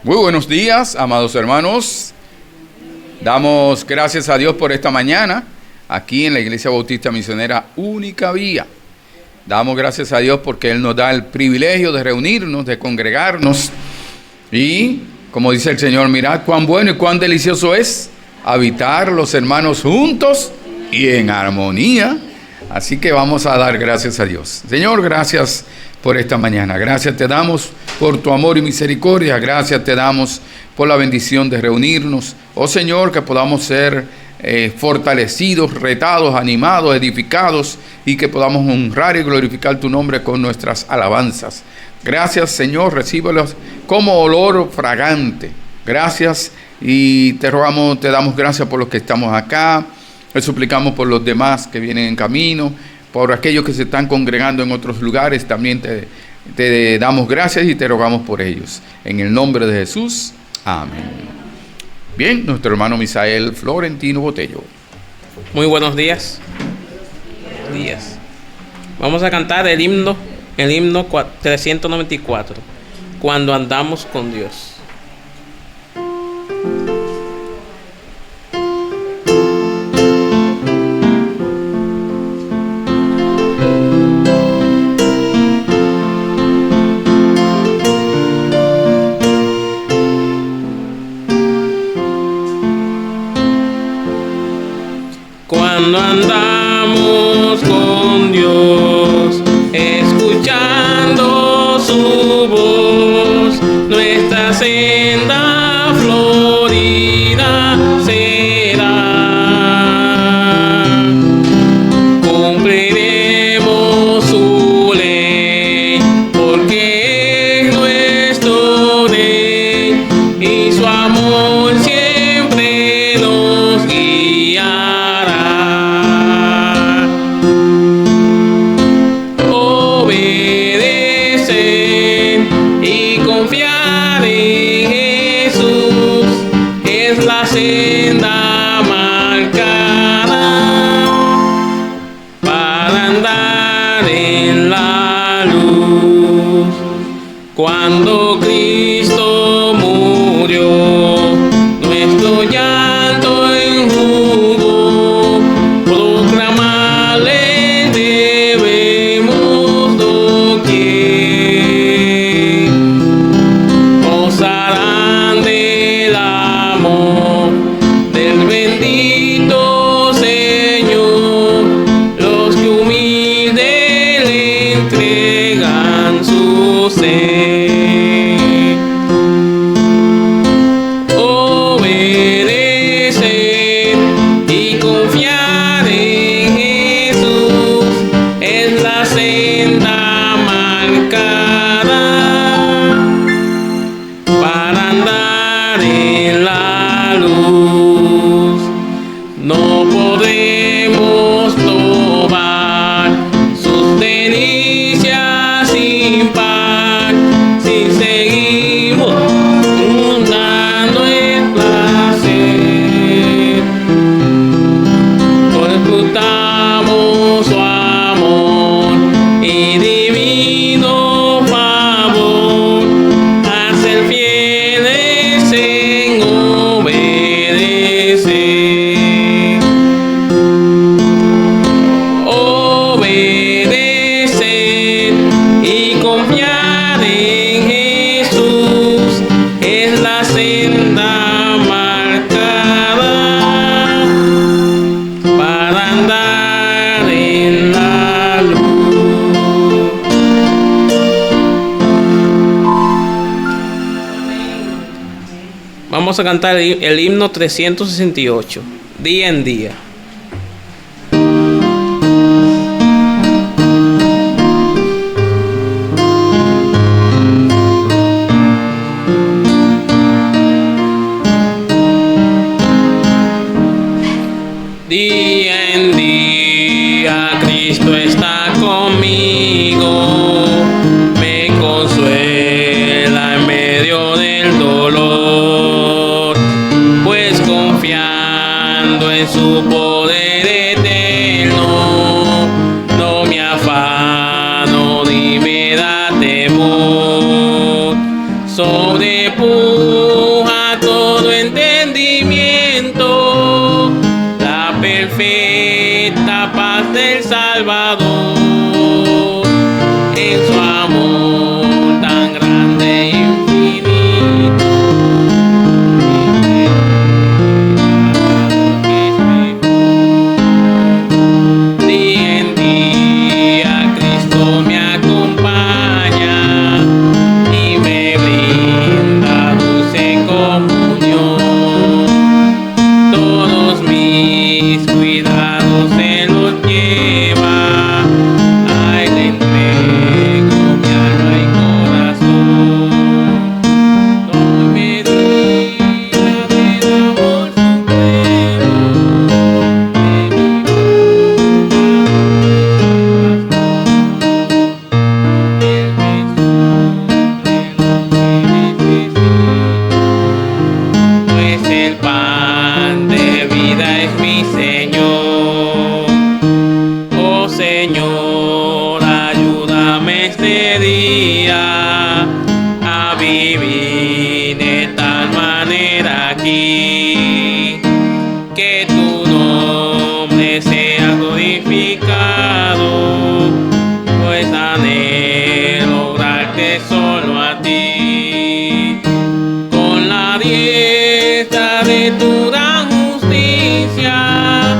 Muy buenos días, amados hermanos. Damos gracias a Dios por esta mañana, aquí en la Iglesia Bautista Misionera Única Vía. Damos gracias a Dios porque Él nos da el privilegio de reunirnos, de congregarnos. Y, como dice el Señor, mirad cuán bueno y cuán delicioso es habitar los hermanos juntos y en armonía. Así que vamos a dar gracias a Dios. Señor, gracias por esta mañana. Gracias te damos por tu amor y misericordia. Gracias te damos por la bendición de reunirnos. Oh Señor, que podamos ser fortalecidos, retados, animados, edificados, y que podamos honrar y glorificar tu nombre con nuestras alabanzas. Gracias, Señor, recíbelos como olor fragante. Gracias, y te rogamos, te damos gracias por los que estamos acá. Le suplicamos por los demás que vienen en camino, por aquellos que se están congregando en otros lugares. También te damos gracias y te rogamos por ellos. En el nombre de Jesús, amén. Bien, nuestro hermano Misael Florentino Botello. Muy buenos días. Buenos días. Vamos a cantar el himno 394, Cuando andamos con Dios. Cuando andamos con Dios, escuchando su voz, nuestra senda florida será. Cumpliremos su ley, porque es nuestro rey, y su amor siempre nos guiará. Senda marcada para andar en la luz. Cuando Cristo murió, nuestro llanto enjugó. Proclamarle debemos doquier. Gozarán del amor del bendito Señor, los que humildes le entregan su ser. Obedecer y confiar en Jesús es la senda marcada para andar en la luz. No podemos tomar sus delicias sin par, si seguimos fundando el placer. Disfrutamos su amor y divino favor, a ser fieles en obedecer. Obedecer y confiar en Jesús es la senda marcada para andar en la luz. Vamos a cantar el himno 368, Día en Día. Día en día Cristo está conmigo, me consuela en medio del dolor, pues confiando en su poder eterno, no me afano ni me da temor. Sobre Salvador, en su amor tan grande e infinito. Día en día Cristo me acompaña y me brinda dulce comunión. Todos mis cuidados Él los lleva, a Él entrego mi alma y corazón. Doy medida del amor supremo de mi Él me suple lo que necesito, pues el pan de vida es mi Señor. Oh Señor, ayúdame este día a vivir de tal manera aquí, que tu nombre sea glorificado, pues anhelo orarte solo a ti. Con la diestra de tu gran justicia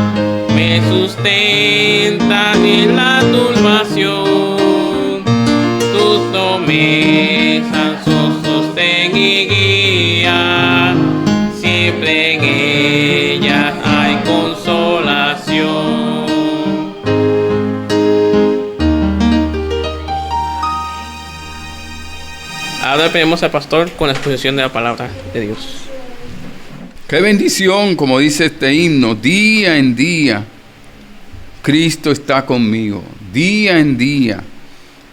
me sustenta en la turbación. Tus promesas son sostén y guía, siempre en ellas hay consolación. Ahora pedimos al pastor con la exposición de la palabra de Dios. Qué bendición, como dice este himno, día en día Cristo está conmigo, día en día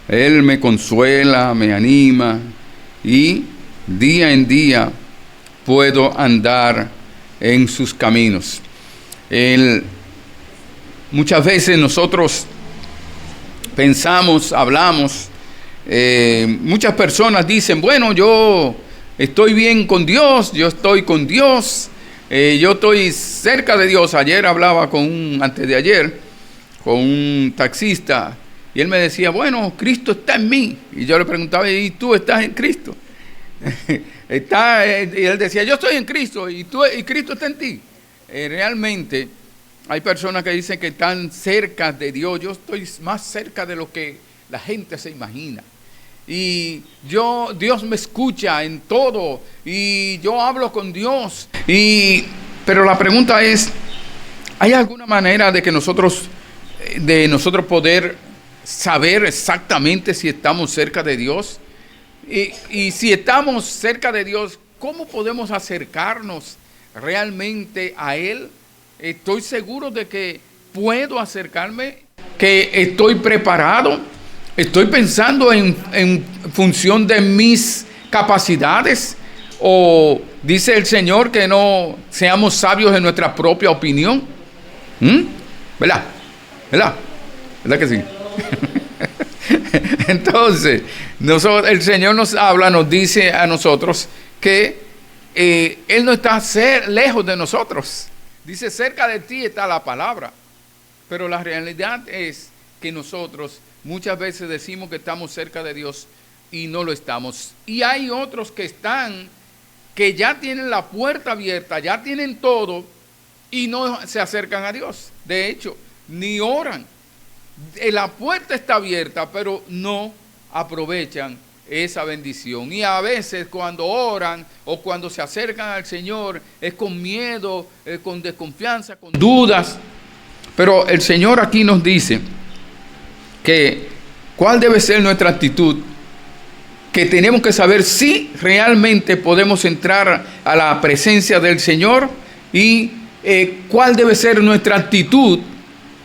Él me consuela, me anima, y día en día puedo andar en sus caminos. Muchas veces nosotros pensamos, hablamos, muchas personas dicen, bueno, yo estoy bien con Dios, yo estoy con Dios, yo estoy cerca de Dios. Ayer hablaba antes de ayer, con un taxista, y él me decía, bueno, Cristo está en mí. Y yo le preguntaba, ¿y tú estás en Cristo? Y él decía, yo estoy en Cristo, y Cristo está en ti. Realmente hay personas que dicen que están cerca de Dios. Yo estoy más cerca de lo que la gente se imagina. Y Dios me escucha en todo, y yo hablo con Dios. Pero la pregunta es, ¿hay alguna manera de nosotros poder saber exactamente si estamos cerca de Dios? Y si estamos cerca de Dios, ¿cómo podemos acercarnos realmente a Él? ¿Estoy seguro de que puedo acercarme? ¿Que estoy preparado? ¿Estoy pensando en función de mis capacidades? ¿O dice el Señor que no seamos sabios en nuestra propia opinión? ¿Verdad? ¿Verdad? ¿Verdad que sí? Entonces, el Señor nos habla, nos dice a nosotros que Él no está lejos de nosotros. Dice, cerca de ti está la palabra. Pero la realidad es que nosotros muchas veces decimos que estamos cerca de Dios y no lo estamos. Y hay otros que ya tienen la puerta abierta, ya tienen todo y no se acercan a Dios. De hecho, ni oran. La puerta está abierta, pero no aprovechan esa bendición. Y a veces cuando oran o cuando se acercan al Señor es con miedo, con desconfianza, con dudas. Pero el Señor aquí nos dice que cuál debe ser nuestra actitud, que tenemos que saber si realmente podemos entrar a la presencia del Señor, y cuál debe ser nuestra actitud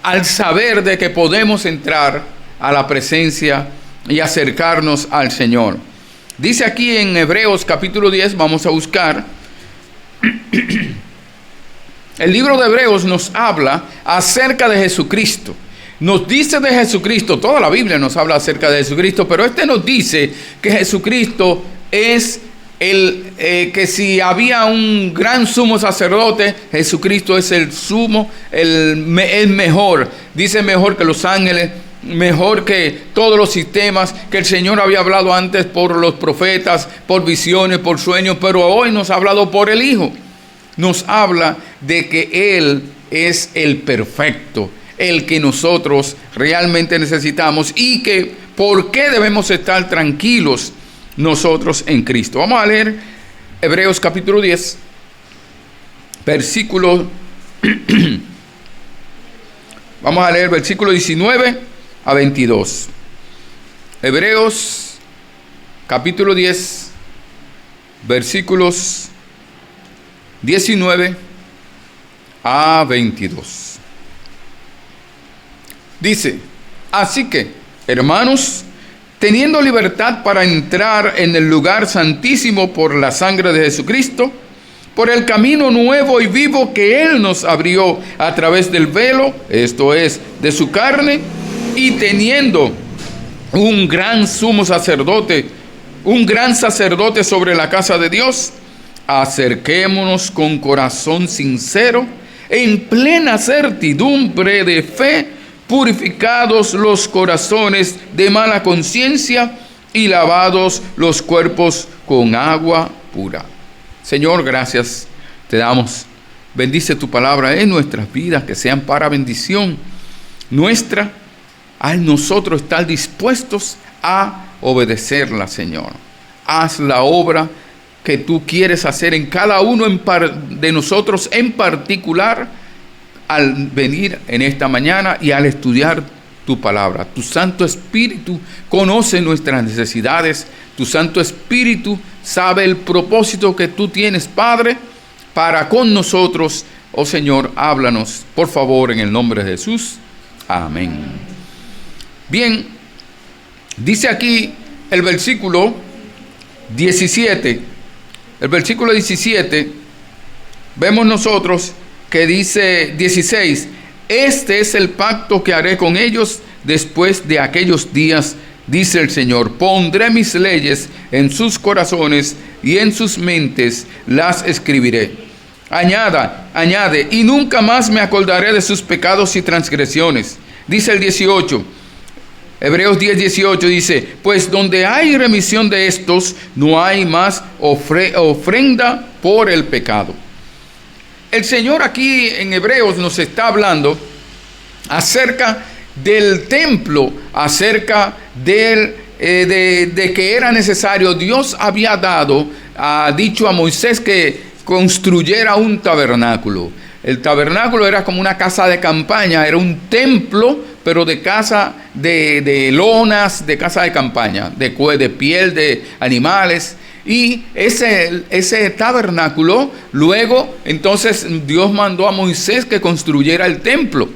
al saber de que podemos entrar a la presencia y acercarnos al Señor. Dice aquí en Hebreos capítulo 10, vamos a buscar. El libro de Hebreos nos habla acerca de Jesucristo. Nos dice de Jesucristo, toda la Biblia nos habla acerca de Jesucristo, pero nos dice que Jesucristo es que si había un gran sumo sacerdote, Jesucristo es el sumo, el mejor. Dice mejor que los ángeles, mejor que todos los sistemas, que el Señor había hablado antes por los profetas, por visiones, por sueños, pero hoy nos ha hablado por el Hijo. Nos habla de que Él es el perfecto, el que nosotros realmente necesitamos y que por qué debemos estar tranquilos nosotros en Cristo. Vamos a leer Hebreos capítulo 10, versículo vamos a leer versículo 19 a 22. Hebreos capítulo 10, versículos 19 a 22. Dice: así que, hermanos, teniendo libertad para entrar en el lugar santísimo por la sangre de Jesucristo, por el camino nuevo y vivo que Él nos abrió a través del velo, esto es, de su carne, y teniendo un gran sumo sacerdote, un gran sacerdote sobre la casa de Dios, acerquémonos con corazón sincero, en plena certidumbre de fe, purificados los corazones de mala conciencia y lavados los cuerpos con agua pura. Señor, gracias te damos. Bendice tu palabra en nuestras vidas, que sean para bendición nuestra, al nosotros estar dispuestos a obedecerla, Señor. Haz la obra que tú quieres hacer en cada uno de nosotros en particular, al venir en esta mañana y al estudiar tu palabra. Tu Santo Espíritu conoce nuestras necesidades. Tu Santo Espíritu sabe el propósito que tú tienes, Padre, para con nosotros. Oh Señor, háblanos, por favor, en el nombre de Jesús. Amén. Bien, dice aquí el versículo 17. El versículo 17, vemos nosotros que dice 16: este es el pacto que haré con ellos después de aquellos días, dice el Señor. Pondré mis leyes en sus corazones y en sus mentes las escribiré. Añade, y nunca más me acordaré de sus pecados y transgresiones. Dice el 18, Hebreos 10, 18 dice: pues donde hay remisión de estos, no hay más ofrenda por el pecado. El Señor aquí en Hebreos nos está hablando acerca del templo, acerca de que era necesario. Dios había dicho a Moisés que construyera un tabernáculo. El tabernáculo era como una casa de campaña, era un templo, pero de casa de lonas, de casa de campaña, de piel de animales. Y ese tabernáculo, luego, entonces Dios mandó a Moisés que construyera el templo.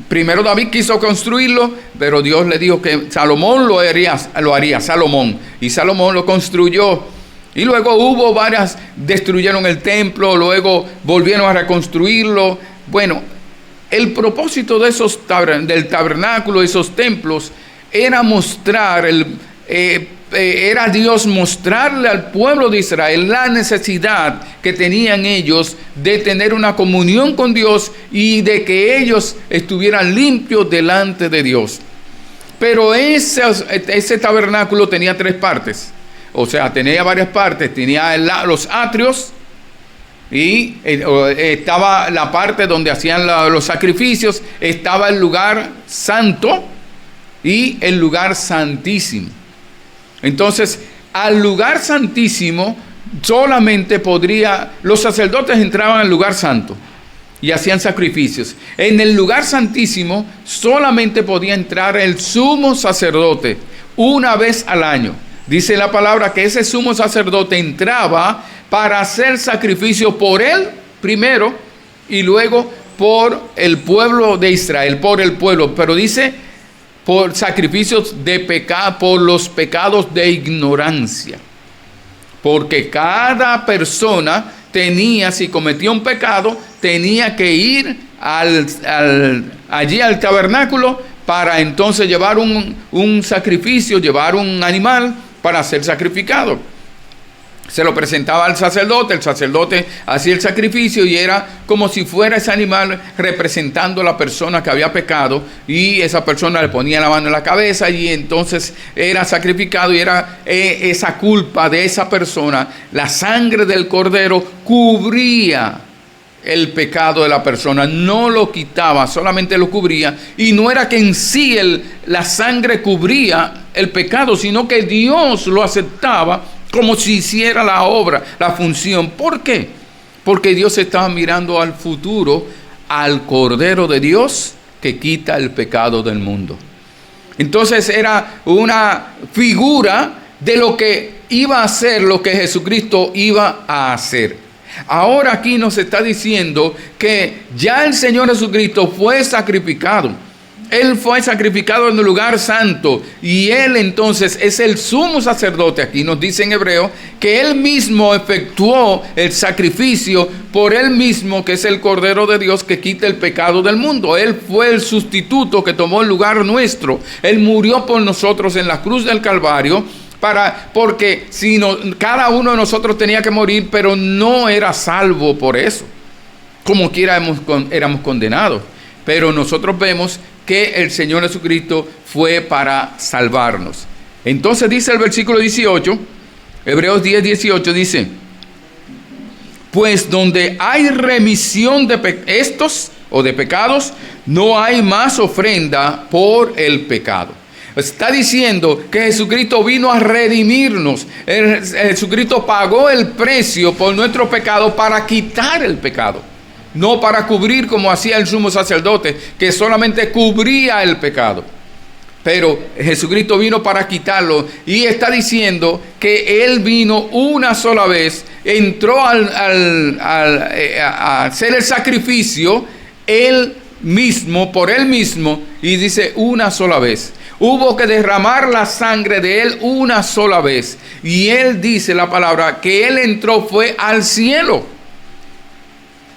Primero David quiso construirlo, pero Dios le dijo que Salomón lo haría Salomón. Y Salomón lo construyó. Y luego destruyeron el templo, luego volvieron a reconstruirlo. Bueno, el propósito de del tabernáculo, esos templos, era era Dios mostrarle al pueblo de Israel la necesidad que tenían ellos de tener una comunión con Dios y de que ellos estuvieran limpios delante de Dios. Pero ese tabernáculo tenía 3 partes, o sea, tenía varias partes. Tenía los atrios, y estaba la parte donde hacían los sacrificios, estaba el lugar santo y el lugar santísimo. Entonces, al lugar santísimo solamente los sacerdotes entraban al lugar santo y hacían sacrificios. En el lugar santísimo solamente podía entrar el sumo sacerdote una vez al año. Dice la palabra que ese sumo sacerdote entraba para hacer sacrificio por él primero y luego por el pueblo de Israel, por el pueblo. Pero dice por sacrificios de pecado, por los pecados de ignorancia. Porque cada persona si cometía un pecado, tenía que ir allí al tabernáculo para entonces llevar un sacrificio, llevar un animal para ser sacrificado. se lo presentaba al sacerdote, el sacerdote hacía el sacrificio y era como si fuera ese animal representando a la persona que había pecado, y esa persona le ponía la mano en la cabeza y entonces era sacrificado, y era esa culpa de esa persona. La sangre del cordero cubría el pecado de la persona, no lo quitaba, solamente lo cubría. Y no era que en sí la sangre cubría el pecado, sino que Dios lo aceptaba como si hiciera la obra, la función. ¿Por qué? Porque Dios estaba mirando al futuro, al Cordero de Dios que quita el pecado del mundo. Entonces era una figura de lo que iba a ser, lo que Jesucristo iba a hacer. Ahora aquí nos está diciendo que ya el Señor Jesucristo fue sacrificado. Él fue sacrificado en el lugar santo, y Él entonces es el sumo sacerdote. Aquí nos dice en Hebreo que Él mismo efectuó el sacrificio por Él mismo, que es el Cordero de Dios que quita el pecado del mundo. Él fue el sustituto que tomó el lugar nuestro. Él murió por nosotros en la cruz del Calvario, porque si no, cada uno de nosotros tenía que morir, pero no era salvo por eso. Como quiera éramos condenados. Pero nosotros vemos que el Señor Jesucristo fue para salvarnos. Entonces dice el versículo 18, Hebreos 10, 18, dice: pues donde hay remisión de pecados, no hay más ofrenda por el pecado. Está diciendo que Jesucristo vino a redimirnos. Jesucristo pagó el precio por nuestro pecado para quitar el pecado. No para cubrir como hacía el sumo sacerdote, que solamente cubría el pecado. Pero Jesucristo vino para quitarlo, y está diciendo que Él vino una sola vez, entró a hacer el sacrificio Él mismo, por Él mismo, y dice una sola vez. Hubo que derramar la sangre de Él una sola vez. Y Él dice la palabra que Él entró fue al cielo,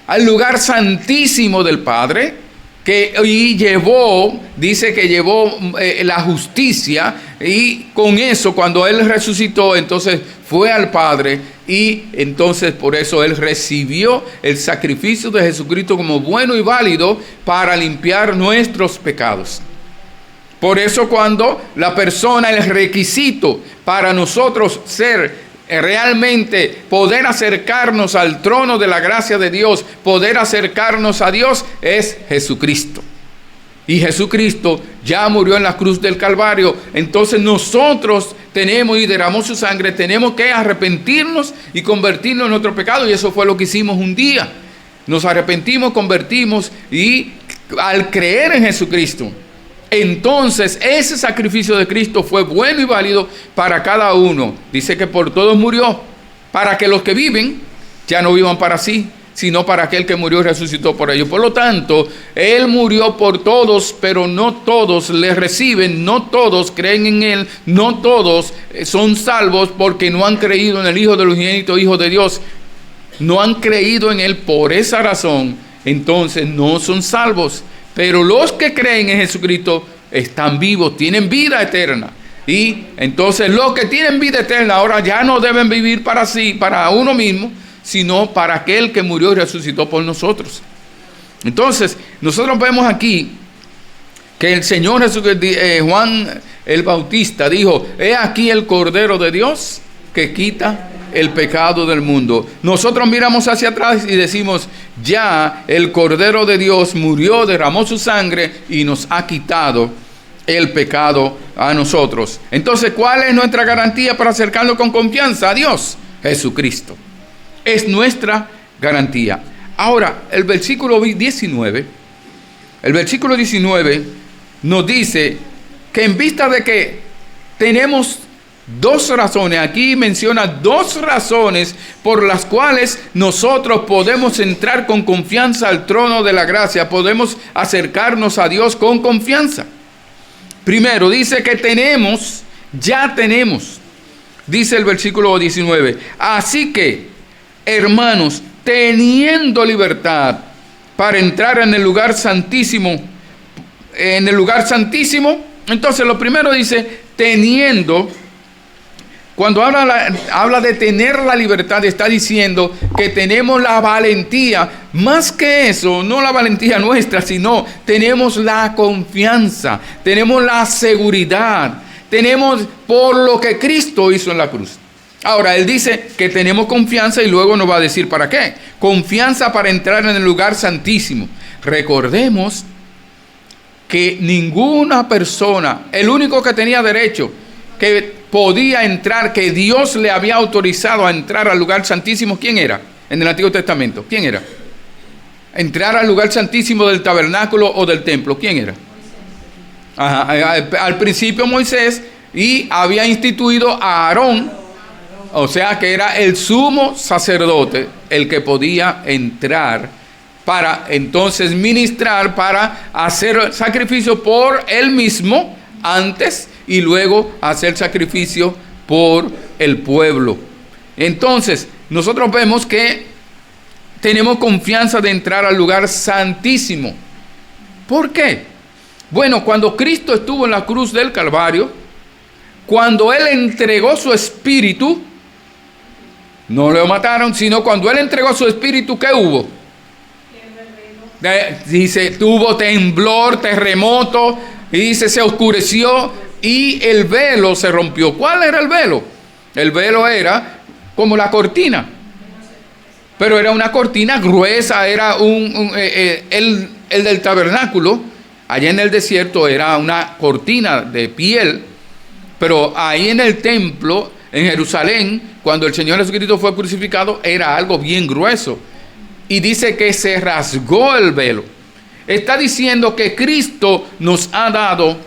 al lugar santísimo del Padre, y dice que llevó la justicia, y con eso cuando Él resucitó, entonces fue al Padre, y entonces por eso Él recibió el sacrificio de Jesucristo como bueno y válido para limpiar nuestros pecados. Por eso cuando la persona, el requisito para nosotros realmente poder acercarnos al trono de la gracia de Dios, poder acercarnos a Dios, es Jesucristo. Y Jesucristo ya murió en la cruz del Calvario. Entonces nosotros tenemos, y derramó su sangre, tenemos que arrepentirnos y convertirnos en nuestro pecado. Y eso fue lo que hicimos un día. Nos arrepentimos, convertimos, y al creer en Jesucristo, entonces ese sacrificio de Cristo fue bueno y válido para cada uno. Dice que por todos murió, para que los que viven ya no vivan para sí, sino para aquel que murió y resucitó por ellos. Por lo tanto, Él murió por todos, pero no todos le reciben, no todos creen en Él, no todos son salvos, porque no han creído en el Hijo del unigénito Hijo de Dios. No han creído en Él. Por esa razón, entonces no son salvos. Pero los que creen en Jesucristo están vivos, tienen vida eterna. Y entonces los que tienen vida eterna ahora ya no deben vivir para sí, para uno mismo, sino para aquel que murió y resucitó por nosotros. Entonces, nosotros vemos aquí que el Señor Juan el Bautista dijo: he aquí el Cordero de Dios que quita el pecado del mundo. Nosotros miramos hacia atrás y decimos: ya el Cordero de Dios murió, derramó su sangre y nos ha quitado el pecado a nosotros. Entonces, ¿cuál es nuestra garantía para acercarnos con confianza a Dios? Jesucristo es nuestra garantía. Ahora, el versículo 19 nos dice que en vista de que tenemos dos razones, aquí menciona dos razones por las cuales nosotros podemos entrar con confianza al trono de la gracia, podemos acercarnos a Dios con confianza. Primero, dice que ya tenemos, dice el versículo 19, así que, hermanos, teniendo libertad para entrar en el lugar santísimo, entonces lo primero dice, teniendo cuando habla de tener la libertad, está diciendo que tenemos la valentía. Más que eso, no la valentía nuestra, sino tenemos la confianza, tenemos la seguridad, tenemos por lo que Cristo hizo en la cruz. Ahora, él dice que tenemos confianza y luego nos va a decir para qué. Confianza para entrar en el lugar santísimo. Recordemos que ninguna persona, el único que tenía derecho, que podía entrar, que Dios le había autorizado a entrar al lugar santísimo, ¿quién era? En el Antiguo Testamento, ¿quién era? Entrar al lugar santísimo del tabernáculo o del templo, ¿quién era? Al principio Moisés, y había instituido a Aarón, o sea que era el sumo sacerdote el que podía entrar para entonces ministrar, para hacer sacrificio por él mismo antes y luego hacer sacrificio por el pueblo. Entonces, nosotros vemos que tenemos confianza de entrar al lugar santísimo. ¿Por qué? Bueno, cuando Cristo estuvo en la cruz del Calvario, cuando Él entregó su espíritu, no lo mataron, sino cuando Él entregó su espíritu, ¿qué hubo? Dice, tuvo temblor, terremoto, y dice, se oscureció y el velo se rompió. ¿Cuál era el velo? El velo era como la cortina, pero era una cortina gruesa, era el del tabernáculo, allá en el desierto era una cortina de piel, pero ahí en el templo, en Jerusalén, cuando el Señor Jesucristo fue crucificado, era algo bien grueso. Y dice que se rasgó el velo. Está diciendo que Cristo nos ha dado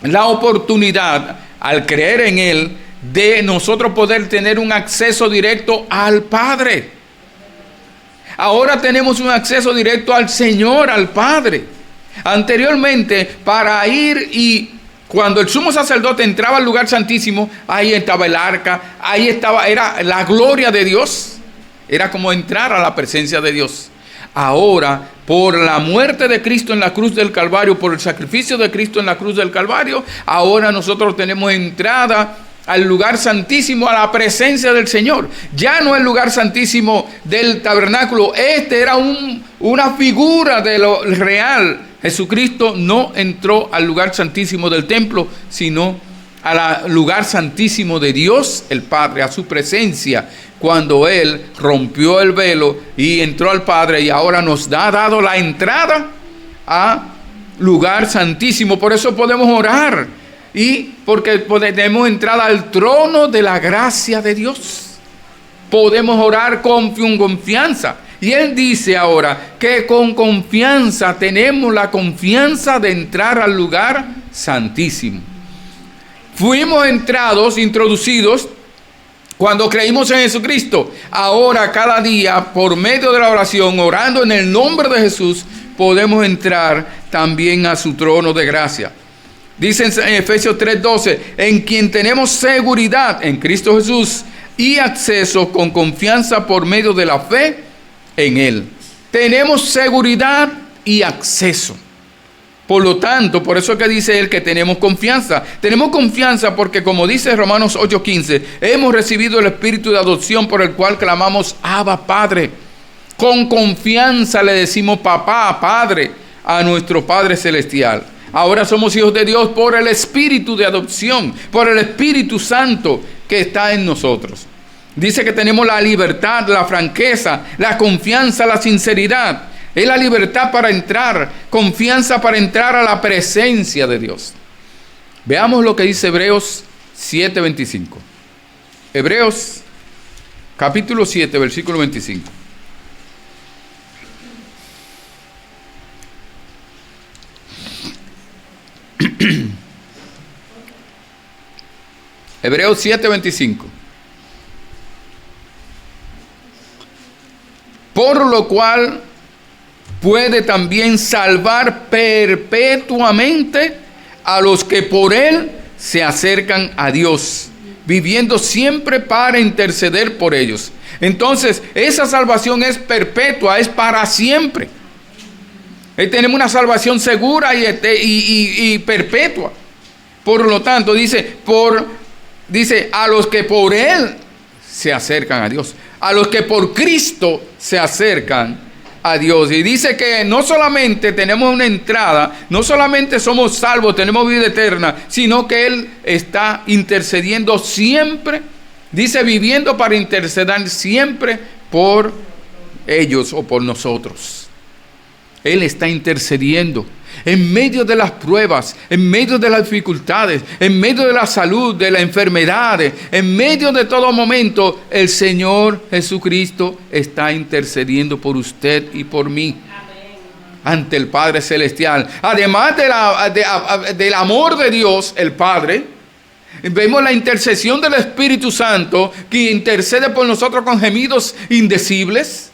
la oportunidad, al creer en Él, de nosotros poder tener un acceso directo al Padre. Ahora tenemos un acceso directo al Señor, al Padre. Anteriormente, para ir y cuando el sumo sacerdote entraba al lugar santísimo, ahí estaba el arca, ahí estaba, era la gloria de Dios. Era como entrar a la presencia de Dios. Ahora, por la muerte de Cristo en la cruz del Calvario, por el sacrificio de Cristo en la cruz del Calvario, ahora nosotros tenemos entrada al lugar santísimo, a la presencia del Señor. Ya no el lugar santísimo del tabernáculo. Este era una figura de lo real. Jesucristo no entró al lugar santísimo del templo, sino al lugar santísimo de Dios el Padre, a su presencia, cuando Él rompió el velo y entró al Padre, y ahora nos ha dado la entrada a lugar santísimo. Por eso podemos orar, y porque tenemos entrada al trono de la gracia de Dios. Podemos orar con confianza. Y Él dice ahora que con confianza tenemos la confianza de entrar al lugar santísimo. Fuimos introducidos cuando creímos en Jesucristo. Ahora, cada día, por medio de la oración, orando en el nombre de Jesús, podemos entrar también a su trono de gracia. Dice en Efesios 3:12, en quien tenemos seguridad en Cristo Jesús y acceso con confianza por medio de la fe en Él. Tenemos seguridad y acceso. Por lo tanto, por eso es que dice él que tenemos confianza. Tenemos confianza porque, como dice Romanos 8:15, hemos recibido el espíritu de adopción por el cual clamamos, Abba, Padre. Con confianza le decimos papá, Padre, a nuestro Padre Celestial. Ahora somos hijos de Dios por el espíritu de adopción, por el Espíritu Santo que está en nosotros. Dice que tenemos la libertad, la franqueza, la confianza, la sinceridad. Es la libertad para entrar, confianza para entrar a la presencia de Dios. Veamos lo que dice Hebreos 7:25. Hebreos capítulo 7, versículo 25. Hebreos 7:25. Por lo cual puede también salvar perpetuamente a los que por Él se acercan a Dios, viviendo siempre para interceder por ellos. Entonces, esa salvación es perpetua, es para siempre. Tenemos una salvación segura y perpetua. Por lo tanto, dice, Dice, a los que por Él se acercan a Dios, a los que por Cristo se acercan a Dios. Y dice que no solamente tenemos una entrada, no solamente somos salvos, tenemos vida eterna, sino que Él está intercediendo siempre, dice, viviendo para interceder siempre por ellos o por nosotros. Él está intercediendo en medio de las pruebas, en medio de las dificultades, en medio de la salud, de las enfermedades, en medio de todo momento. El Señor Jesucristo está intercediendo por usted y por mí ante el Padre Celestial. Además del amor de Dios, el Padre, vemos la intercesión del Espíritu Santo, que intercede por nosotros con gemidos indecibles.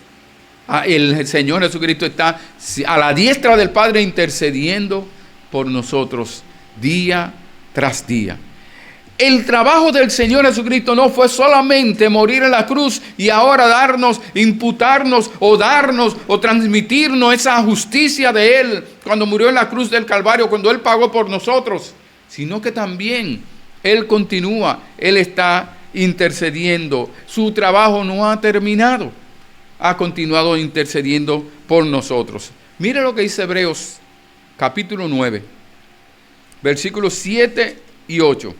El Señor Jesucristo está a la diestra del Padre intercediendo por nosotros día tras día. El trabajo del Señor Jesucristo no fue solamente morir en la cruz y ahora darnos, imputarnos o darnos o transmitirnos esa justicia de Él cuando murió en la cruz del Calvario, cuando Él pagó por nosotros, sino que también Él continúa, Él está intercediendo. Su trabajo no ha terminado. Ha continuado intercediendo por nosotros. Mire lo que dice Hebreos capítulo 9, versículos 7 y 8.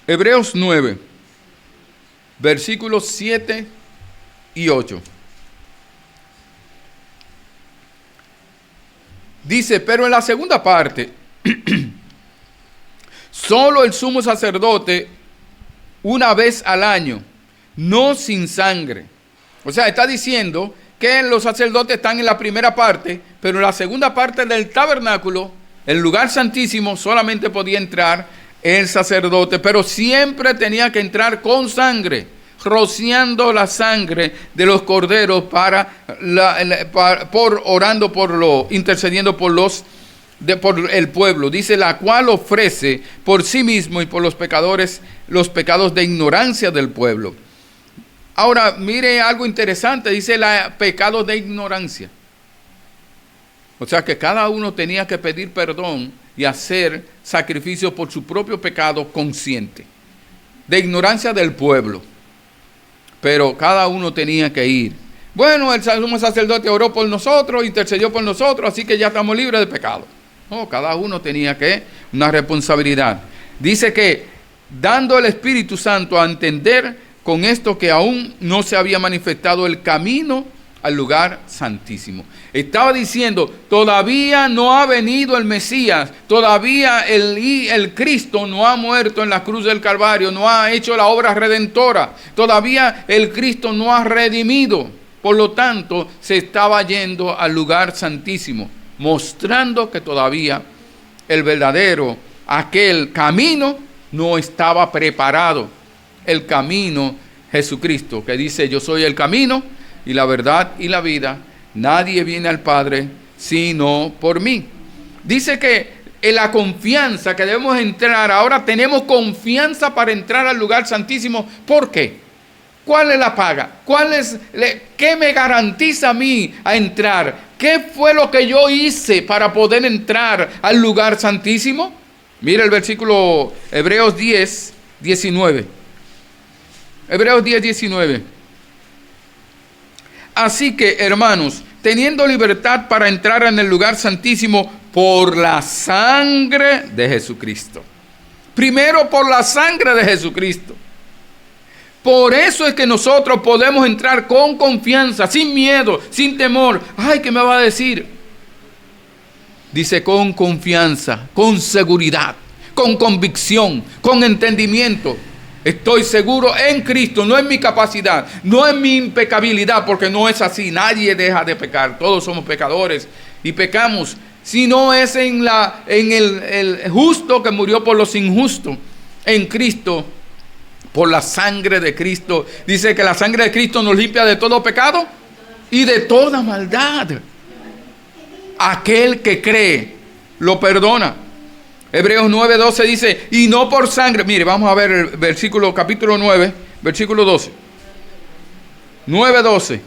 Hebreos 9, versículos 7 y 8. Dice, pero en la segunda parte, solo el sumo sacerdote una vez al año, no sin sangre. O sea, está diciendo que los sacerdotes están en la primera parte, pero en la segunda parte del tabernáculo, el lugar santísimo, solamente podía entrar el sacerdote, pero siempre tenía que entrar con sangre, rociando la sangre de los corderos intercediendo por el pueblo. Dice, la cual ofrece por sí mismo y por los pecadores los pecados de ignorancia del pueblo. Ahora, mire algo interesante, dice pecados de ignorancia. O sea que cada uno tenía que pedir perdón y hacer sacrificio por su propio pecado consciente. De ignorancia del pueblo. Pero cada uno tenía que ir. Bueno, el sumo sacerdote oró por nosotros, intercedió por nosotros, así que ya estamos libres de pecado. No, cada uno tenía una responsabilidad. Dice que dando el Espíritu Santo a entender con esto que aún no se había manifestado el camino al lugar santísimo. Estaba diciendo, todavía no ha venido el Mesías, todavía el Cristo no ha muerto en la cruz del Calvario, no ha hecho la obra redentora, todavía el Cristo no ha redimido. Por lo tanto, se estaba yendo al lugar santísimo, mostrando que todavía el verdadero, aquel camino no estaba preparado. El camino Jesucristo, que dice, yo soy el camino y la verdad y la vida, nadie viene al Padre sino por mí. Dice que en la confianza que debemos entrar, ahora tenemos confianza para entrar al lugar santísimo. ¿Por qué? ¿Cuál es la paga? ¿Qué me garantiza a mí a entrar? ¿Qué fue lo que yo hice para poder entrar al lugar santísimo? Mira el versículo Hebreos 10, 19. Hebreos 10, 19. Así que, hermanos, teniendo libertad para entrar en el lugar santísimo por la sangre de Jesucristo. Primero por la sangre de Jesucristo. Por eso es que nosotros podemos entrar con confianza, sin miedo, sin temor. Ay, ¿qué me va a decir? Dice con confianza, con seguridad, con convicción, con entendimiento. Estoy seguro en Cristo, no en mi capacidad, no en mi impecabilidad, porque no es así. Nadie deja de pecar, todos somos pecadores y pecamos. Sino es en el justo que murió por los injustos, en Cristo, por la sangre de Cristo. Dice que la sangre de Cristo nos limpia de todo pecado y de toda maldad. Aquel que cree, lo perdona. Hebreos 9:12 dice, y no por sangre. Mire, vamos a ver el versículo, capítulo 9, versículo 12. 9:12.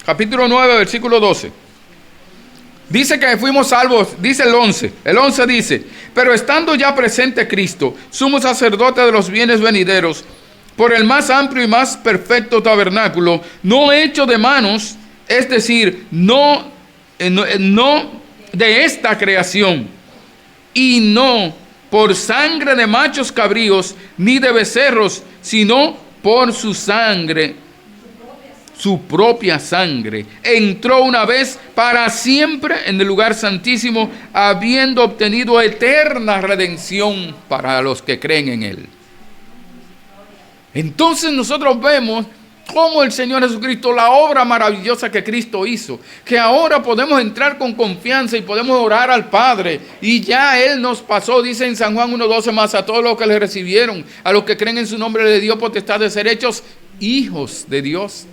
Capítulo 9, versículo 12. Dice que fuimos salvos, dice el 11. El 11 dice, pero estando ya presente Cristo, sumo sacerdote de los bienes venideros, por el más amplio y más perfecto tabernáculo, no hecho de manos, es decir, no de esta creación, y no por sangre de machos cabríos, ni de becerros, sino por su sangre, su propia sangre, entró una vez para siempre en el lugar santísimo, habiendo obtenido eterna redención para los que creen en él. Entonces nosotros vemos cómo el Señor Jesucristo, la obra maravillosa que Cristo hizo, que ahora podemos entrar con confianza y podemos orar al Padre, y ya Él nos pasó, dice en San Juan 1:12, más a todos los que le recibieron, a los que creen en su nombre le dio potestad de ser hechos hijos de Dios.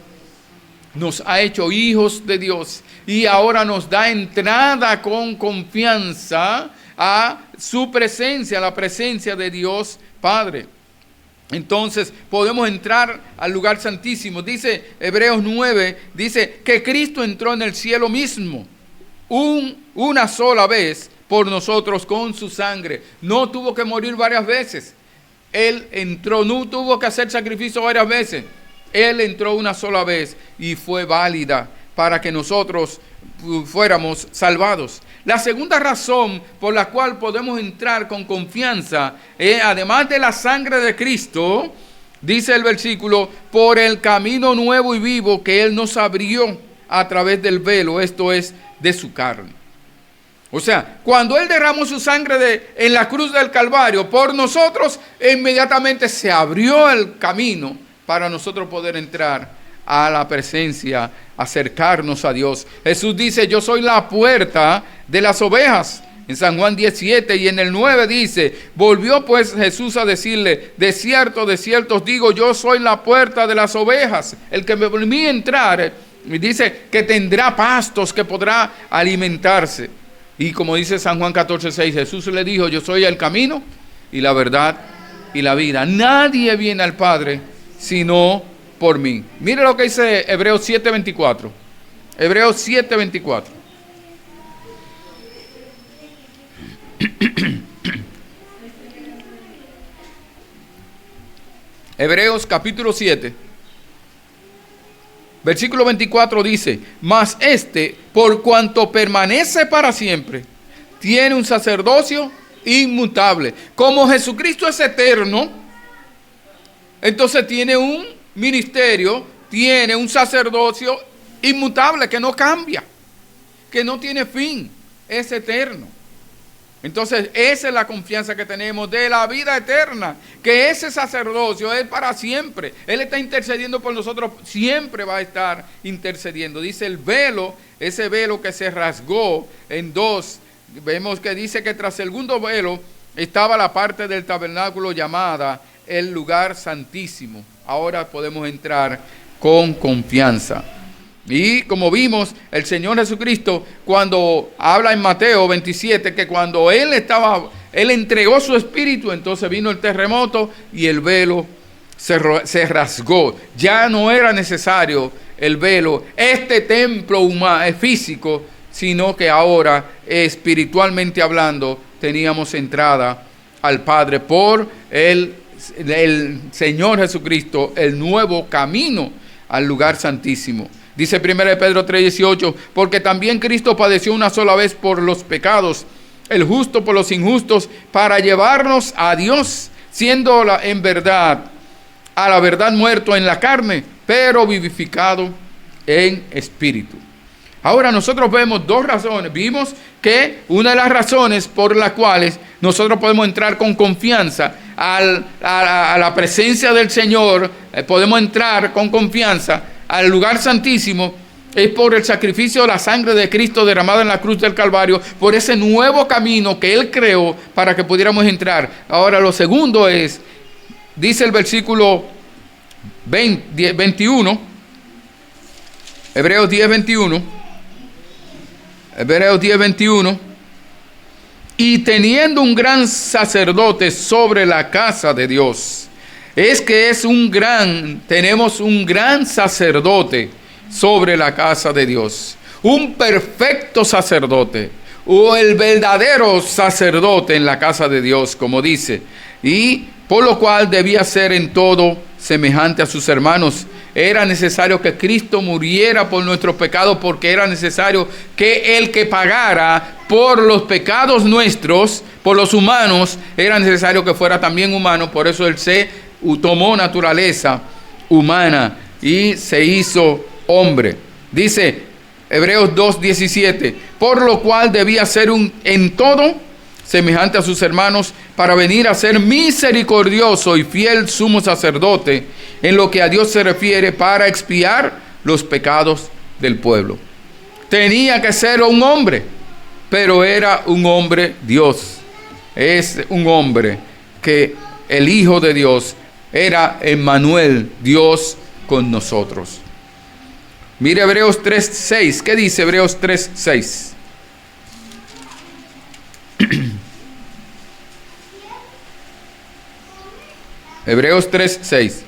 Nos ha hecho hijos de Dios y ahora nos da entrada con confianza a su presencia, a la presencia de Dios Padre. Entonces podemos entrar al lugar santísimo. Dice Hebreos 9, dice que Cristo entró en el cielo mismo una sola vez por nosotros con su sangre. No tuvo que morir varias veces. Él entró, no tuvo que hacer sacrificio varias veces. Él entró una sola vez y fue válida para que nosotros fuéramos salvados. La segunda razón por la cual podemos entrar con confianza, además de la sangre de Cristo, dice el versículo, por el camino nuevo y vivo que Él nos abrió a través del velo, esto es, de su carne. O sea, cuando Él derramó su sangre en la cruz del Calvario por nosotros, inmediatamente se abrió el camino para nosotros poder entrar a la presencia, acercarnos a Dios. Jesús dice, yo soy la puerta de las ovejas, en San Juan 17, y en el 9 dice, volvió pues Jesús a decirle, de cierto os digo, yo soy la puerta de las ovejas. El que me por mí entrar, dice que tendrá pastos, que podrá alimentarse. Y como dice San Juan 14:6, Jesús le dijo, yo soy el camino y la verdad y la vida. Nadie viene al Padre sino por mí. Mire lo que dice Hebreos 7:24. Hebreos 7:24. Hebreos capítulo 7, versículo 24 dice, mas por cuanto permanece para siempre, tiene un sacerdocio inmutable. Como Jesucristo es eterno, entonces tiene un ministerio, tiene un sacerdocio inmutable que no cambia, que no tiene fin, es eterno. Entonces esa es la confianza que tenemos de la vida eterna, que ese sacerdocio es para siempre. Él está intercediendo por nosotros, siempre va a estar intercediendo. Dice el velo, ese velo que se rasgó en dos, vemos que dice que tras el segundo velo estaba la parte del tabernáculo llamada el lugar santísimo. Ahora podemos entrar con confianza. Y como vimos, el Señor Jesucristo, cuando habla en Mateo 27, que cuando Él entregó su espíritu, entonces vino el terremoto y el velo se rasgó. Ya no era necesario el velo, este templo humano, físico, sino que ahora, espiritualmente hablando, teníamos entrada al Padre por el Señor Jesucristo, el nuevo camino al lugar santísimo. Dice 1 Pedro 3:18, porque también Cristo padeció una sola vez por los pecados, el justo por los injustos, para llevarnos a Dios, siendo en verdad, a la verdad muerto en la carne, pero vivificado en espíritu. Ahora nosotros vemos dos razones. Vimos que una de las razones por las cuales nosotros podemos entrar con confianza a la presencia del Señor, podemos entrar con confianza al lugar santísimo, es por el sacrificio de la sangre de Cristo derramada en la cruz del Calvario, por ese nuevo camino que Él creó para que pudiéramos entrar. Ahora lo segundo es, dice el versículo 21, Hebreos 10:21, y teniendo un gran sacerdote sobre la casa de Dios. Tenemos un gran sacerdote sobre la casa de Dios. un perfecto sacerdote, o el verdadero sacerdote en la casa de Dios, como dice, y por lo cual debía ser en todo semejante a sus hermanos. Era necesario que Cristo muriera por nuestros pecados, porque era necesario que el que pagara por los pecados nuestros, por los humanos, era necesario que fuera también humano. Por eso Él se tomó naturaleza humana y se hizo hombre. Dice Hebreos 2:17, por lo cual debía ser en todo semejante a sus hermanos, para venir a ser misericordioso y fiel sumo sacerdote en lo que a Dios se refiere, para expiar los pecados del pueblo. Tenía que ser un hombre, pero era un hombre Dios. Es un hombre que el Hijo de Dios era Emmanuel, Dios con nosotros. Mire Hebreos 3:6. ¿Qué dice Hebreos 3:6? Hebreos 3:6.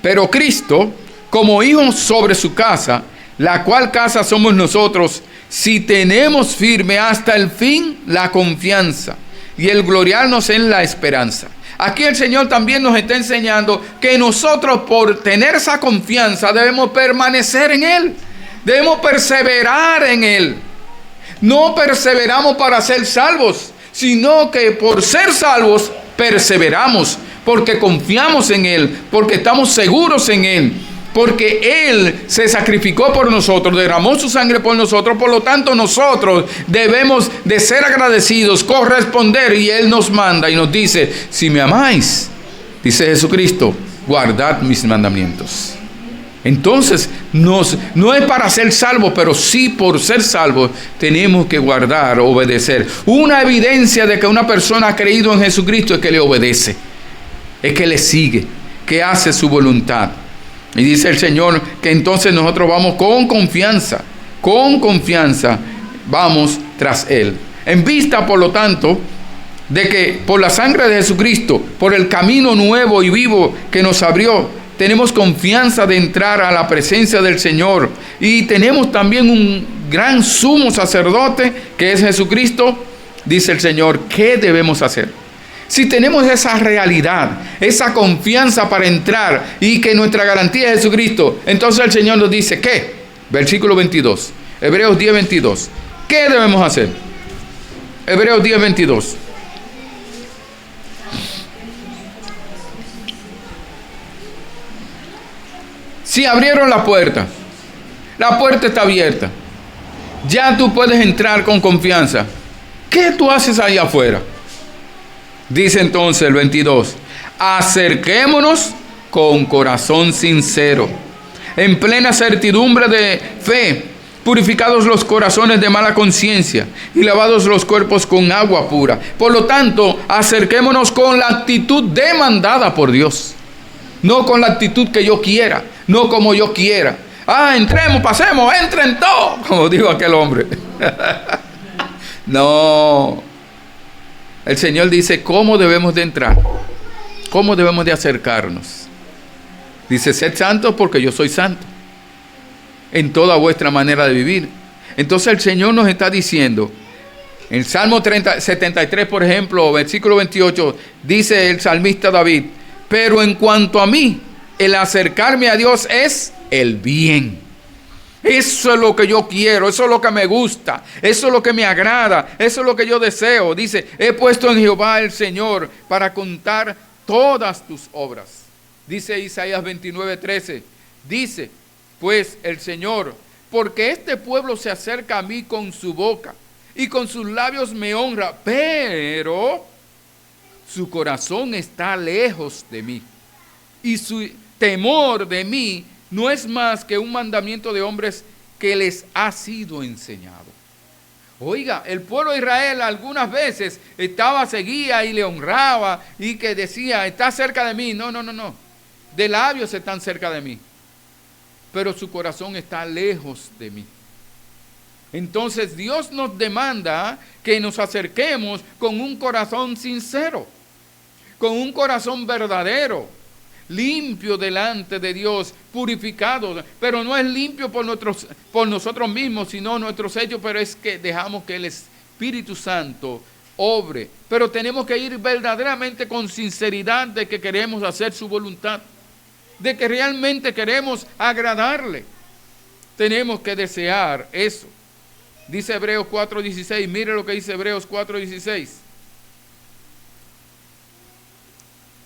Pero Cristo, como hijo sobre su casa, la cual casa somos nosotros, si tenemos firme hasta el fin la confianza y el gloriarnos en la esperanza. Aquí el Señor también nos está enseñando que nosotros, por tener esa confianza, debemos permanecer en Él. Debemos perseverar en Él. No perseveramos para ser salvos, sino que por ser salvos perseveramos, porque confiamos en Él, porque estamos seguros en Él, porque Él se sacrificó por nosotros, derramó su sangre por nosotros. Por lo tanto, nosotros debemos de ser agradecidos, corresponder, y Él nos manda y nos dice: si me amáis, dice Jesucristo, guardad mis mandamientos. Entonces, no es para ser salvos, pero sí por ser salvos tenemos que guardar, obedecer. Una evidencia de que una persona ha creído en Jesucristo es que le obedece, es que le sigue, que hace su voluntad. Y dice el Señor que entonces nosotros vamos con confianza, vamos tras Él. En vista, por lo tanto, de que por la sangre de Jesucristo, por el camino nuevo y vivo que nos abrió, tenemos confianza de entrar a la presencia del Señor. Y tenemos también un gran sumo sacerdote, que es Jesucristo. Dice el Señor, ¿qué debemos hacer? Si tenemos esa realidad, esa confianza para entrar, y que nuestra garantía es Jesucristo, entonces el Señor nos dice, ¿qué? Versículo 22, Hebreos 10:22. ¿Qué debemos hacer? Hebreos 10:22. Si abrieron la puerta está abierta, ya tú puedes entrar con confianza. ¿Qué tú haces ahí afuera? Dice entonces el 22, acerquémonos con corazón sincero, en plena certidumbre de fe, purificados los corazones de mala conciencia y lavados los cuerpos con agua pura. Por lo tanto, acerquémonos con la actitud demandada por Dios, no con la actitud que yo quiera, no como yo quiera. Entremos, pasemos, entren todos, como dijo aquel hombre. No. El Señor dice cómo debemos de entrar, cómo debemos de acercarnos. Dice, sed santos porque yo soy santo, en toda vuestra manera de vivir. Entonces el Señor nos está diciendo, en Salmo 73, por ejemplo, versículo 28, dice el salmista David, pero en cuanto a mí, el acercarme a Dios es el bien. Eso es lo que yo quiero, eso es lo que me gusta, eso es lo que me agrada, eso es lo que yo deseo. Dice, he puesto en Jehová el Señor para contar todas tus obras. Dice Isaías 29:13, dice, pues el Señor, porque este pueblo se acerca a mí con su boca y con sus labios me honra, pero su corazón está lejos de mí y su temor de mí no es más que un mandamiento de hombres que les ha sido enseñado. Oiga, el pueblo de Israel algunas veces seguía y le honraba y que decía, está cerca de mí. No. De labios están cerca de mí, pero su corazón está lejos de mí. Entonces Dios nos demanda que nos acerquemos con un corazón sincero, con un corazón verdadero, limpio delante de Dios, purificado, pero no es limpio por nosotros mismos, sino nuestros hechos, pero es que dejamos que el Espíritu Santo obre, pero tenemos que ir verdaderamente con sinceridad de que queremos hacer su voluntad, de que realmente queremos agradarle. Tenemos que desear eso. Dice Hebreos 4:16, mire lo que dice Hebreos 4:16.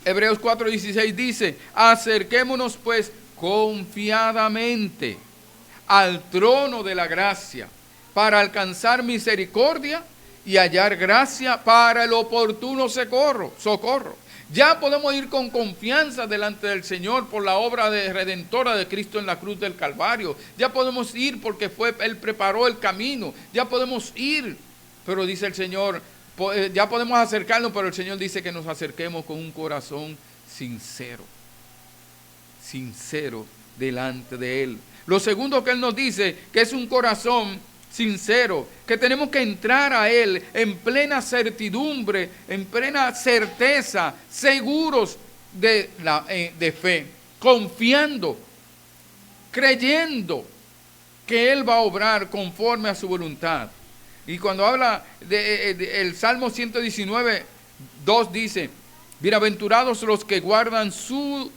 Hebreos 4:16 dice, acerquémonos pues confiadamente al trono de la gracia para alcanzar misericordia y hallar gracia para el oportuno socorro. Ya podemos ir con confianza delante del Señor por la obra redentora de Cristo en la cruz del Calvario. Ya podemos ir porque Él preparó el camino. Ya podemos ir, pero dice el Señor, ya podemos acercarnos, pero el Señor dice que nos acerquemos con un corazón sincero delante de Él. Lo segundo que Él nos dice, que es un corazón sincero, que tenemos que entrar a Él en plena certidumbre, en plena certeza, seguros de fe, confiando, creyendo que Él va a obrar conforme a su voluntad. Y cuando habla el Salmo 119, 2 dice, bienaventurados los que guardan sus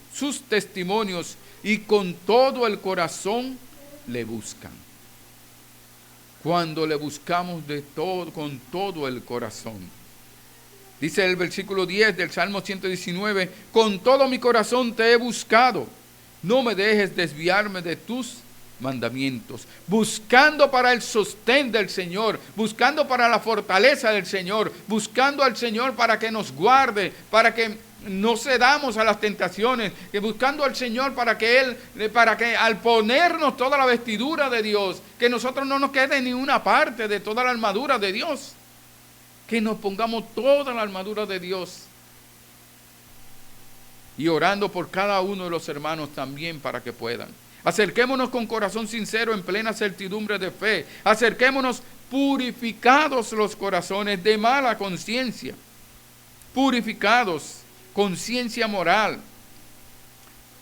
testimonios y con todo el corazón le buscan. Cuando le buscamos con todo el corazón. Dice el versículo 10 del Salmo 119, con todo mi corazón te he buscado, no me dejes desviarme de tus mandamientos, buscando para el sostén del Señor, buscando para la fortaleza del Señor, buscando al Señor para que nos guarde, para que no cedamos a las tentaciones, que buscando al Señor para que al ponernos toda la vestidura de Dios, que nosotros no nos quede ni una parte de toda la armadura de Dios, que nos pongamos toda la armadura de Dios, y orando por cada uno de los hermanos también para que puedan. Acerquémonos con corazón sincero en plena certidumbre de fe. Acerquémonos purificados los corazones de mala conciencia. Purificados, conciencia moral.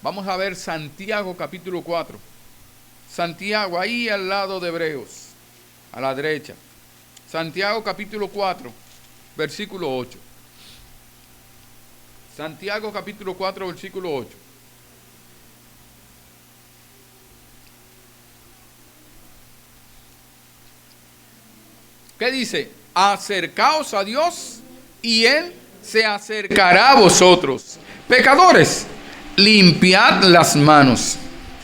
Vamos a ver Santiago capítulo 4. Santiago, ahí al lado de Hebreos, a la derecha. Santiago capítulo 4, versículo 8. Santiago capítulo 4, versículo 8. ¿Qué dice? Acercaos a Dios y Él se acercará a vosotros. Pecadores, limpiad las manos.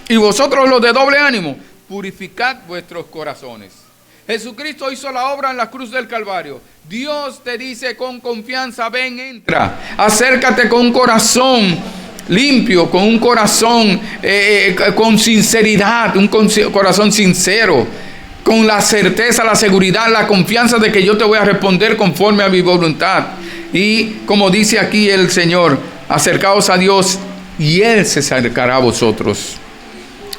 Y vosotros los de doble ánimo, purificad vuestros corazones. Jesucristo hizo la obra en la cruz del Calvario. Dios te dice con confianza, ven, entra. Acércate con un corazón limpio, con un corazón con sinceridad, un corazón sincero, con la certeza, la seguridad, la confianza de que yo te voy a responder conforme a mi voluntad. Y como dice aquí el Señor, acercaos a Dios y Él se acercará a vosotros.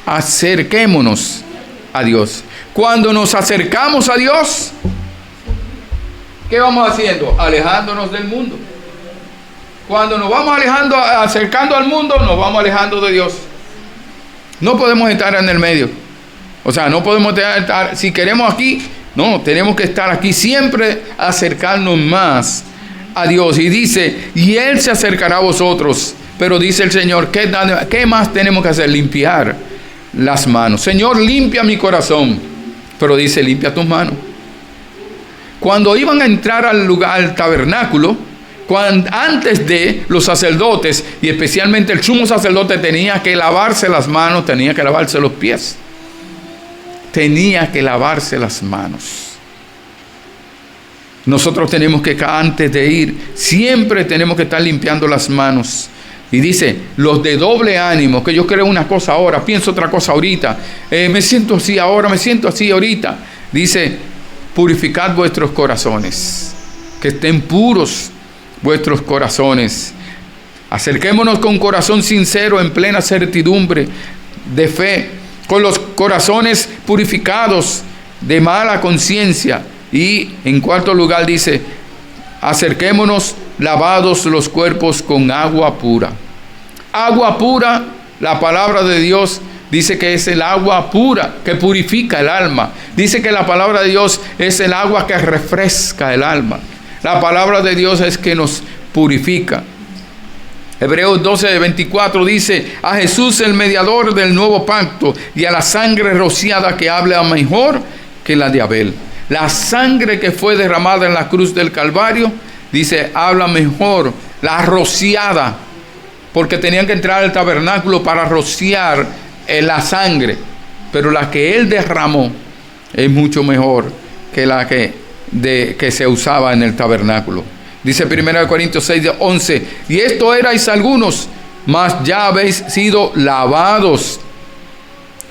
Acerquémonos a Dios. Cuando nos acercamos a Dios, ¿qué vamos haciendo? Alejándonos del mundo. Cuando nos vamos acercando al mundo, nos vamos alejando de Dios. No podemos estar en el medio. O sea, no podemos estar, si queremos aquí, no, tenemos que estar aquí siempre, acercarnos más a Dios. Y dice, y Él se acercará a vosotros. Pero dice el Señor, ¿qué más tenemos que hacer? Limpiar las manos. Señor, limpia mi corazón. Pero dice, limpia tus manos. Cuando iban a entrar al lugar, al tabernáculo, antes de los sacerdotes, y especialmente el sumo sacerdote, tenía que lavarse las manos, tenía que lavarse los pies. Tenía que lavarse las manos. Nosotros tenemos que, antes de ir, siempre tenemos que estar limpiando las manos. Y dice, los de doble ánimo, que yo creo una cosa ahora, pienso otra cosa ahorita, me siento así ahora, me siento así ahorita. Dice, purificad vuestros corazones, que estén puros vuestros corazones. Acerquémonos con corazón sincero, en plena certidumbre de fe, con los corazones purificados de mala conciencia. Y en cuarto lugar dice, acerquémonos lavados los cuerpos con agua pura. Agua pura, la palabra de Dios dice que es el agua pura que purifica el alma. Dice que la palabra de Dios es el agua que refresca el alma. La palabra de Dios es que nos purifica. Hebreos 12:24 dice: a Jesús el mediador del nuevo pacto y a la sangre rociada que habla mejor que la de Abel. La sangre que fue derramada en la cruz del Calvario, dice, habla mejor, la rociada, porque tenían que entrar al tabernáculo para rociar la sangre, pero la que él derramó es mucho mejor que la que se usaba en el tabernáculo. Dice 1 Corintios 6:11: y esto erais algunos, mas ya habéis sido lavados.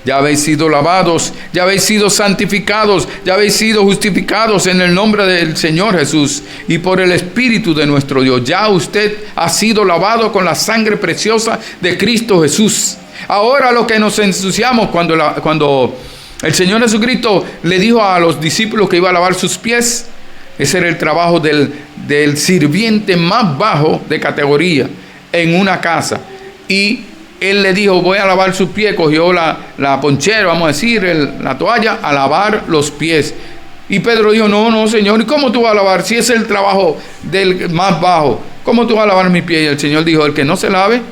Ya habéis sido lavados, ya habéis sido santificados, ya habéis sido justificados en el nombre del Señor Jesús y por el Espíritu de nuestro Dios. Ya usted ha sido lavado con la sangre preciosa de Cristo Jesús. Ahora lo que nos ensuciamos cuando el Señor Jesucristo le dijo a los discípulos que iba a lavar sus pies, ese era el trabajo del sirviente más bajo de categoría en una casa. Y él le dijo: voy a lavar sus pies. Cogió la ponchera, vamos a decir, la toalla, a lavar los pies. Y Pedro dijo: no, Señor, ¿y cómo tú vas a lavar? Si es el trabajo del más bajo, ¿cómo tú vas a lavar mis pies? Y el Señor dijo: el que no se lave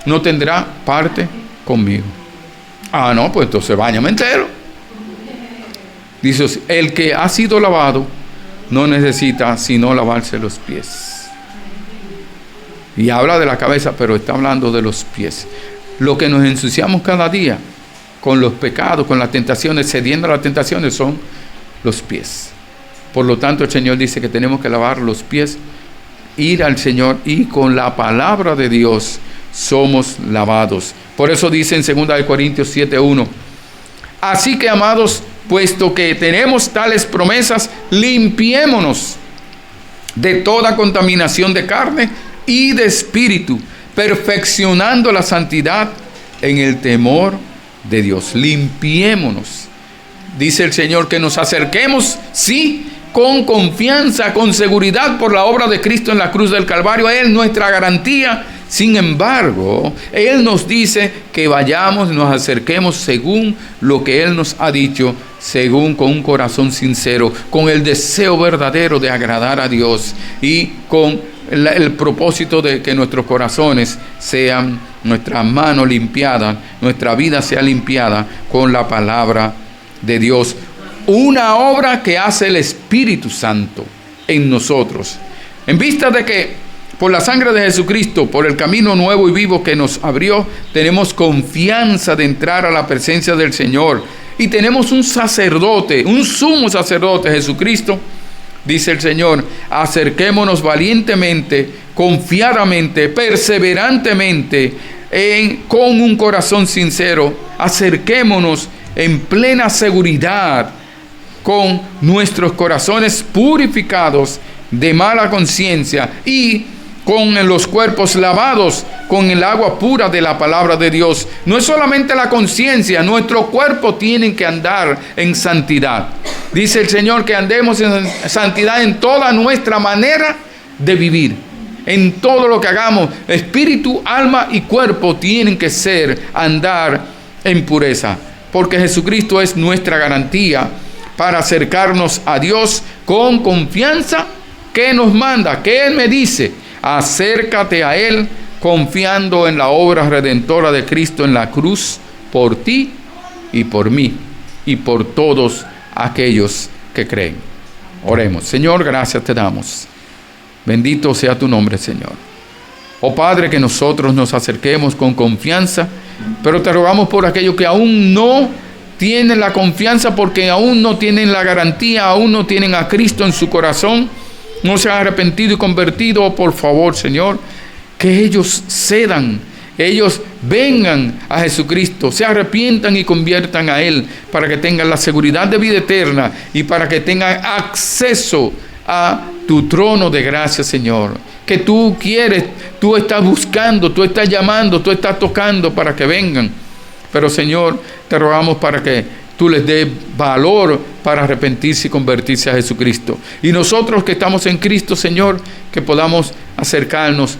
no tendrá parte conmigo. Ah, no, pues entonces báñame entero. Dice: el que ha sido lavado no necesita sino lavarse los pies. Y habla de la cabeza, pero está hablando de los pies. Lo que nos ensuciamos cada día con los pecados, con las tentaciones, cediendo a las tentaciones, son los pies. Por lo tanto, el Señor dice que tenemos que lavar los pies, ir al Señor, y con la palabra de Dios somos lavados. Por eso dice en 2 Corintios 7:1: así que, amados, puesto que tenemos tales promesas, limpiémonos de toda contaminación de carne y de espíritu, perfeccionando la santidad en el temor de Dios. Limpiémonos. Dice el Señor que nos acerquemos, sí, con confianza, con seguridad, por la obra de Cristo en la cruz del Calvario. Él, nuestra garantía. Sin embargo, Él nos dice que vayamos, nos acerquemos según lo que Él nos ha dicho, según con un corazón sincero, con el deseo verdadero de agradar a Dios y con el propósito de que nuestros corazones sean, nuestras manos limpiadas, nuestra vida sea limpiada con la palabra de Dios. Una obra que hace el Espíritu Santo en nosotros. En vista de que por la sangre de Jesucristo, por el camino nuevo y vivo que nos abrió, tenemos confianza de entrar a la presencia del Señor. Y tenemos un sacerdote, un sumo sacerdote, Jesucristo. Dice el Señor: acerquémonos valientemente, confiadamente, perseverantemente, con un corazón sincero. Acerquémonos en plena seguridad, con nuestros corazones purificados de mala conciencia y con los cuerpos lavados con el agua pura de la palabra de Dios. No es solamente la conciencia, nuestro cuerpo tiene que andar en santidad. Dice el Señor que andemos en santidad en toda nuestra manera de vivir. En todo lo que hagamos, espíritu, alma y cuerpo tienen que andar en pureza. Porque Jesucristo es nuestra garantía para acercarnos a Dios con confianza. ¿Qué nos manda? ¿Qué Él me dice? Acércate a Él confiando en la obra redentora de Cristo en la cruz, por ti y por mí y por todos aquellos que creen. Oremos. Señor, gracias te damos. Bendito sea tu nombre, Señor. Oh Padre, que nosotros nos acerquemos con confianza, pero te rogamos por aquellos que aún no tienen la confianza, porque aún no tienen la garantía, aún no tienen a Cristo en su corazón, no se han arrepentido y convertido. Por favor, Señor, que ellos cedan, ellos vengan a Jesucristo, se arrepientan y conviertan a Él, para que tengan la seguridad de vida eterna y para que tengan acceso a tu trono de gracia, Señor. Que tú quieres, tú estás buscando, tú estás llamando, tú estás tocando para que vengan. Pero, Señor, te rogamos para que tú les des valor para arrepentirse y convertirse a Jesucristo. Y nosotros que estamos en Cristo, Señor, que podamos acercarnos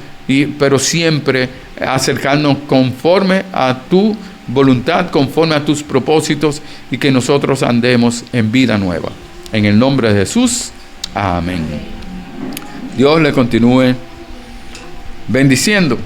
pero siempre acercarnos conforme a tu voluntad, conforme a tus propósitos, y que nosotros andemos en vida nueva. En el nombre de Jesús, amén. Dios le continúe bendiciendo.